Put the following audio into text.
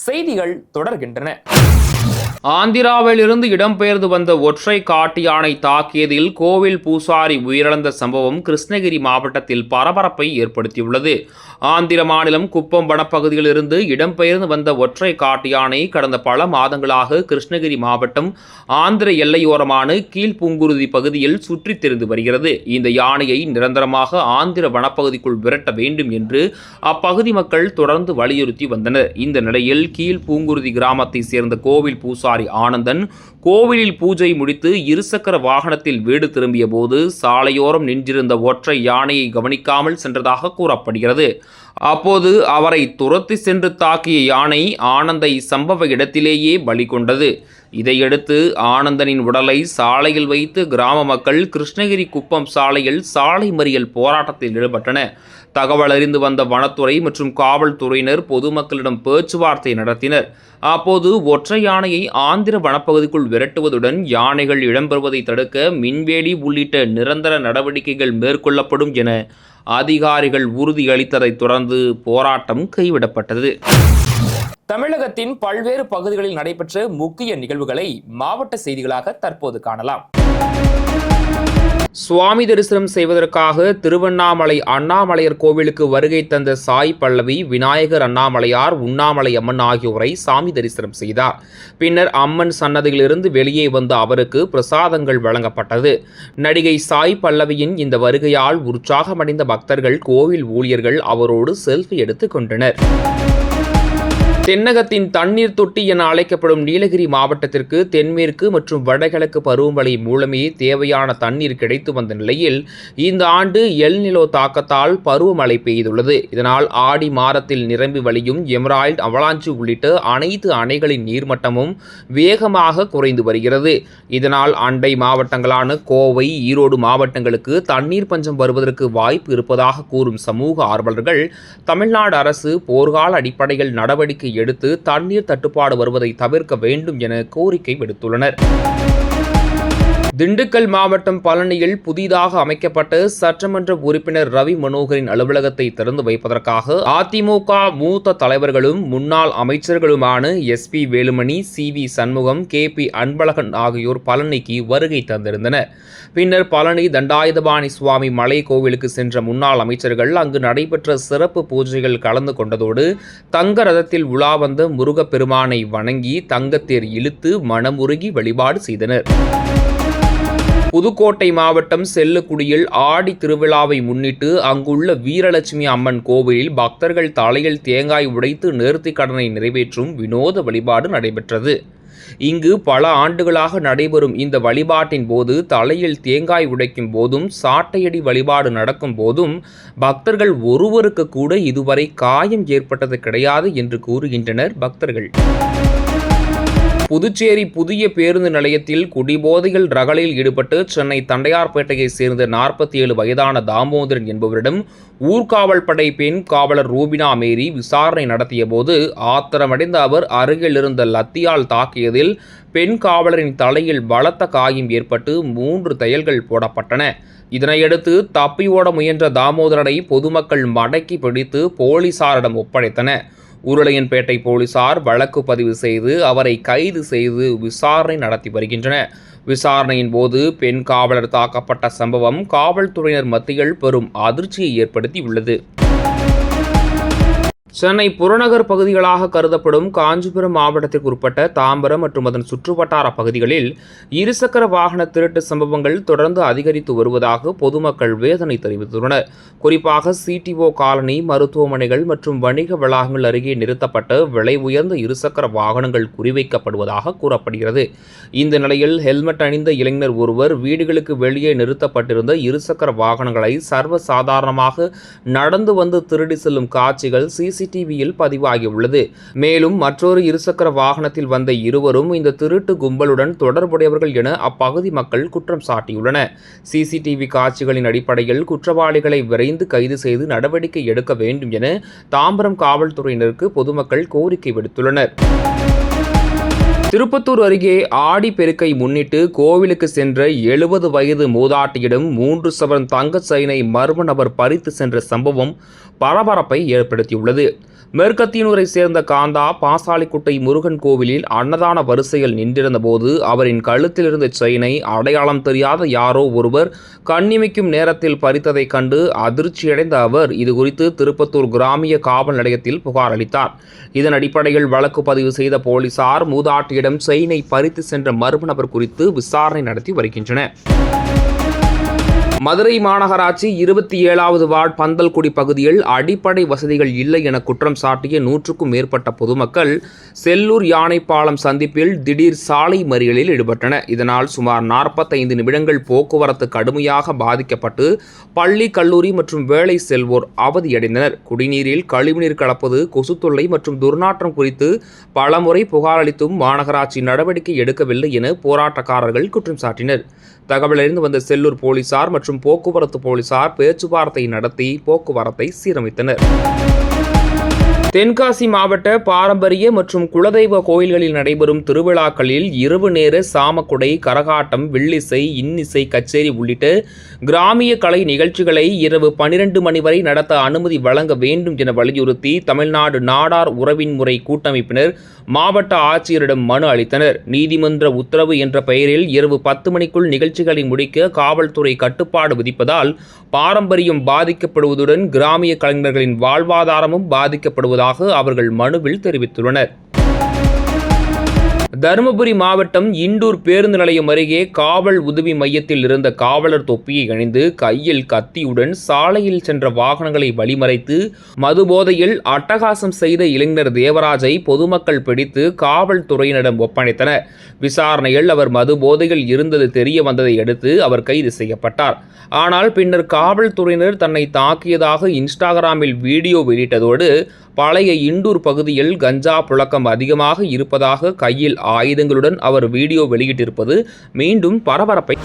செய்திகள் தொடர்கின்றன. ஆந்திராவிலிருந்து இடம்பெயர்ந்து வந்த ஒற்றை காட்டு யானை தாக்கியதில் கோவில் பூசாரி உயிரிழந்த சம்பவம் கிருஷ்ணகிரி மாவட்டத்தில் பரபரப்பை ஏற்படுத்தியுள்ளது. ஆந்திர மாநிலம் குப்பம் வனப்பகுதியிலிருந்து இடம்பெயர்ந்து வந்த ஒற்றை காட்டு யானை கடந்த பல மாதங்களாக கிருஷ்ணகிரி மாவட்டம் ஆந்திர எல்லையோரமான கீழ்பூங்குருதி பகுதியில் சுற்றித் திரிந்து வருகிறது. இந்த யானையை நிரந்தரமாக ஆந்திர வனப்பகுதிக்குள் விரட்ட வேண்டும் என்று அப்பகுதி மக்கள் தொடர்ந்து வலியுறுத்தி வந்தனர். இந்த நிலையில் கீழ்பூங்குருதி கிராமத்தை சேர்ந்த கோவில் பூசாரி ஆனந்தன் கோவிலில் பூஜை முடித்து இருசக்கர வாகனத்தில் வீடு திரும்பிய போது சாலையோரம் நின்றிருந்த ஒற்றை யானையை கவனிக்காமல் சென்றதாக கூறப்படுகிறது. அப்போது அவரை துரத்தி சென்று தாக்கிய யானை ஆனந்தை சம்பவ இடத்திலேயே பலி கொண்டது. இதையடுத்து ஆனந்தனின் உடலை சாலையில் வைத்து கிராம மக்கள் கிருஷ்ணகிரி குப்பம் சாலையில் சாலை மறியல் போராட்டத்தில் ஈடுபட்டனர். தகவல் அறிந்து வந்த வனத்துறை மற்றும் காவல்துறையினர் பொதுமக்களிடம் பேச்சுவார்த்தை நடத்தினர். அப்போது ஒற்றை யானையை ஆந்திர வனப்பகுதிக்குள் விரட்டுவதுடன் யானைகள் இடம்பெறுவதை தடுக்க மின்வேலி உள்ளிட்ட நிரந்தர நடவடிக்கைகள் மேற்கொள்ளப்படும் என அதிகாரிகள் உறுதியளித்ததைத் தொடர்ந்து போராட்டம் கைவிடப்பட்டது. தமிழகத்தின் பல்வேறு பகுதிகளில் நடைபெற்ற முக்கிய நிகழ்வுகளை மாவட்ட செய்திகளாக தற்போது காணலாம். சுவாமி தரிசனம் செய்வதற்காக திருவண்ணாமலை அண்ணாமலையார் கோவிலுக்கு வருகை தந்த சாய் பல்லவி, விநாயகர், அண்ணாமலையார், உண்ணாமலை அம்மன் ஆகியோரை சாமி தரிசனம் செய்தார். பின்னர் அம்மன் சன்னதியிலிருந்து வெளியே வந்த அவருக்கு பிரசாதங்கள் வழங்கப்பட்டது. நடிகை சாய் பல்லவியின் இந்த வருகையால் உற்சாகமடைந்த பக்தர்கள், கோவில் ஊழியர்கள் அவரோடு செல்ஃபி எடுத்துக் கொண்டனர். தென்னகத்தின் தண்ணீர் தொட்டி என அழைக்கப்படும் நீலகிரி மாவட்டத்திற்கு தென்மேற்கு மற்றும் வடகிழக்கு பருவமழை மூலமே தேவையான தண்ணீர் கிடைத்து வந்த நிலையில் இந்த ஆண்டு எல் நிலோ தாக்கத்தால் பருவமழை பெய்துள்ளது. இதனால் ஆடி மாதத்தில் நிரம்பி வழியும் எமரால்டு, அவலாஞ்சி உள்ளிட்ட அனைத்து அணைகளின் நீர்மட்டமும் வேகமாக குறைந்து வருகிறது. இதனால் அண்டை மாவட்டங்களான கோவை, ஈரோடு மாவட்டங்களுக்கு தண்ணீர் பஞ்சம் வருவதற்கு வாய்ப்பு இருப்பதாக கூறும் சமூக ஆர்வலர்கள் தமிழ்நாடு அரசு போர்க்கால அடிப்படையில் நடவடிக்கை எடுத்து தண்ணீர் தட்டுப்பாடு வருவதை தவிர்க்க வேண்டும் என கோரிக்கை விடுத்துள்ளனர். திண்டுக்கல் மாவட்டம் பழனியில் புதிதாக அமைக்கப்பட்ட சட்டமன்ற உறுப்பினர் ரவி மனோகரின் அலுவலகத்தை திறந்து வைப்பதற்காக அதிமுக மூத்த தலைவர்களும் முன்னாள் அமைச்சர்களுமான SP Velumani, CV Shanmugam, KP Anbazhagan ஆகியோர் பழனிக்கு வருகை தந்திருந்தனர். பின்னர் பழனி தண்டாயுதபாணி சுவாமி மலை கோவிலுக்கு சென்ற முன்னாள் அமைச்சர்கள் அங்கு நடைபெற்ற சிறப்பு பூஜைகள் கலந்து கொண்டதோடு தங்க ரதத்தில் உலா வந்த முருகப்பெருமானை வணங்கி தங்கத்தேர் இழுத்து மனமுருகி வழிபாடு செய்தனர். புதுக்கோட்டை மாவட்டம் செல்லக்குடியில் ஆடி திருவிழாவை முன்னிட்டு அங்குள்ள வீரலட்சுமி அம்மன் கோவிலில் பக்தர்கள் தலையில் தேங்காய் உடைத்து நேர்த்திக் கடனை நிறைவேற்றும் வினோத வழிபாடு நடைபெற்றது. இங்கு பல ஆண்டுகளாக நடைபெறும் இந்த வழிபாட்டின் போது தலையில் தேங்காய் உடைக்கும் போதும் சாட்டையடி வழிபாடு நடக்கும் போதும் பக்தர்கள் ஒருவருக்கு கூட இதுவரை காயம் ஏற்பட்டது கிடையாது என்று கூறுகின்றனர் பக்தர்கள். புதுச்சேரி புதிய பேருந்து நிலையத்தில் குடிபோதையில் ரகளில் ஈடுபட்டு சென்னை தண்டையார்பேட்டையை சேர்ந்த 47 வயதான தாமோதரன் என்பவரிடம் ஊர்காவல் படை பெண் காவலர் ரூபினா மேரி விசாரணை நடத்திய போது ஆத்திரமடைந்த அவர் அருகில் இருந்த லத்தியால் தாக்கியதில் பெண் காவலரின் தலையில் பலத்த காயம் ஏற்பட்டு 3 தையல்கள் போடப்பட்டன. இதனையடுத்து தப்பி ஓட முயன்ற தாமோதரனை பொதுமக்கள் மடக்கி பிடித்து போலீசாரிடம் ஒப்படைத்தனர். உருளையன்பேட்டை போலீசார் வழக்கு பதிவு செய்து அவரை கைது செய்து விசாரணை நடத்தி வருகின்றனர். விசாரணையின் போது பெண் காவலர் தாக்கப்பட்ட சம்பவம் காவல்துறையினர் மத்தியில் பெரும் அதிர்ச்சியை ஏற்படுத்தியுள்ளது. சென்னை புறநகர் பகுதிகளாக கருதப்படும் காஞ்சிபுரம் மாவட்டத்திற்கு உட்பட்ட தாம்பரம் மற்றும் அதன் சுற்றுவட்டார பகுதிகளில் இருசக்கர வாகன திருட்டு சம்பவங்கள் தொடர்ந்து அதிகரித்து வருவதாக பொதுமக்கள் வேதனை தெரிவித்துள்ளனர். குறிப்பாக CTO காலனி, மருத்துவமனைகள் மற்றும் வணிக வளாகங்கள் அருகே நிறுத்தப்பட்ட விலை உயர்ந்த இருசக்கர வாகனங்கள் குறிவைக்கப்படுவதாக கூறப்படுகிறது. இந்த நிலையில் ஹெல்மெட் அணிந்த இளைஞர் ஒருவர் வீடுகளுக்கு வெளியே நிறுத்தப்பட்டிருந்த இருசக்கர வாகனங்களை சர்வசாதாரணமாக நடந்து வந்து திருடி செல்லும் காட்சிகள் CCTVயில் பதிவாகியுள்ளது. மேலும் மற்றொரு இருசக்கர வாகனத்தில் வந்த இருவரும் இந்த திருட்டு கும்பலுடன் தொடர்புடையவர்கள் என அப்பகுதி மக்கள் குற்றம் சாட்டியுள்ளனர். CCTV காட்சிகளின் அடிப்படையில் குற்றவாளிகளை விரைந்து கைது செய்து நடவடிக்கை எடுக்க வேண்டும் என தாம்பரம் காவல்துறையினருக்கு பொதுமக்கள் கோரிக்கை விடுத்துள்ளனர். திருப்பத்தூர் அருகே ஆடி பெருக்கை முன்னிட்டு கோவிலுக்கு சென்ற 70 வயது மூதாட்டியிடம் 3 சவரன் தங்க செயினை மர்ம நபர் பறித்து சென்ற சம்பவம் பரபரப்பை ஏற்படுத்தியுள்ளது. மேற்கத்தியனூரை சேர்ந்த காந்தா பாசாலிக்குட்டை முருகன் கோவிலில் அன்னதான வரிசையில் நின்றிருந்த போது அவரின் கழுத்தில் இருந்த செயினை அடையாளம் தெரியாத யாரோ ஒருவர் கண்ணிமைக்கும் நேரத்தில் பறித்ததைக் கண்டு அதிர்ச்சியடைந்த அவர் இதுகுறித்து திருப்பத்தூர் கிராமிய காவல் நிலையத்தில் புகார் அளித்தார். இதன் அடிப்படையில் வழக்கு பதிவு செய்த போலீசார் மூதாட்டியிடம் செயினை பறித்து சென்ற மர்ம நபர் குறித்து விசாரணை நடத்தி வருகின்றனர். மதுரை மாநகராட்சி 27வது வார்டு பந்தல்குடி பகுதியில் அடிப்படை வசதிகள் இல்லை என குற்றம் சாட்டிய 100க்கும் மேற்பட்ட பொதுமக்கள் செல்லூர் யானைப்பாலம் சந்திப்பில் திடீர் சாலை மறியலில் ஈடுபட்டனர். இதனால் சுமார் 45 நிமிடங்கள் போக்குவரத்து கடுமையாக பாதிக்கப்பட்டு பள்ளி, கல்லூரி மற்றும் வேலை செல்வோர் அவதியடைந்தனர். குடிநீரில் கழிவுநீர் கலப்பது, கொசு தொல்லை மற்றும் துர்நாற்றம் குறித்து பலமுறை புகார் அளித்தும் மாநகராட்சி நடவடிக்கை எடுக்கவில்லை என போராட்டக்காரர்கள் குற்றம் சாட்டினர். தகவலறிந்து வந்த செல்லூர் போலீசார் மற்றும் போக்குவரத்து போலீசார் பேச்சுவார்த்தை நடத்தி போக்குவரத்தை சீரமைத்தனர். தென்காசி மாவட்ட பாரம்பரிய மற்றும் குலதெய்வ கோயில்களில் நடைபெறும் திருவிழாக்களில் இரவு நேர சாமக்குடை, கரகாட்டம், வில்லிசை, இன்னிசை கச்சேரி உள்ளிட்ட கிராமிய கலை நிகழ்ச்சிகளை இரவு 12 மணி வரை நடத்த அனுமதி வழங்க வேண்டும் என வலியுறுத்தி தமிழ்நாடு நாடார் உறவின் முறை கூட்டமைப்பினர் மாவட்ட ஆட்சியரிடம் மனு அளித்தனர். நீதிமன்ற உத்தரவு என்ற பெயரில் இரவு 10 மணிக்குள் நிகழ்ச்சிகளை முடிக்க காவல்துறை கட்டுப்பாடு விதிப்பதால் பாரம்பரியம் பாதிக்கப்படுவதுடன் கிராமிய கலைஞர்களின் வாழ்வாதாரமும் பாதிக்கப்படுவதாக அவர்கள் மனுவில் தெரிவித்துள்ளனர். தருமபுரி மாவட்டம் இண்டூர் பேருந்து நிலையம் அருகே காவல் உதவி மையத்தில் இருந்த காவலர் தொப்பியை அணிந்து கையில் கத்தியுடன் சாலையில் சென்ற வாகனங்களை வழிமறைத்து மதுபோதையில் அட்டகாசம் செய்த இளைஞர் தேவராஜை பொதுமக்கள் பிடித்து காவல்துறையினரிடம் ஒப்படைத்தனர். விசாரணையில் அவர் மதுபோதையில் இருந்தது தெரிய வந்ததை அடுத்து அவர் கைது செய்யப்பட்டார். ஆனால் பின்னர் காவல்துறையினர் தன்னை தாக்கியதாக இன்ஸ்டாகிராமில் வீடியோ வெளியிட்டதோடு பழைய இண்டூர் பகுதியில் கஞ்சா புழக்கம் அதிகமாக இருப்பதாக கையில் ஆயுதங்களுடன் அவர் வீடியோ வெளியிட்டிருப்பது மீண்டும் பரபரப்பை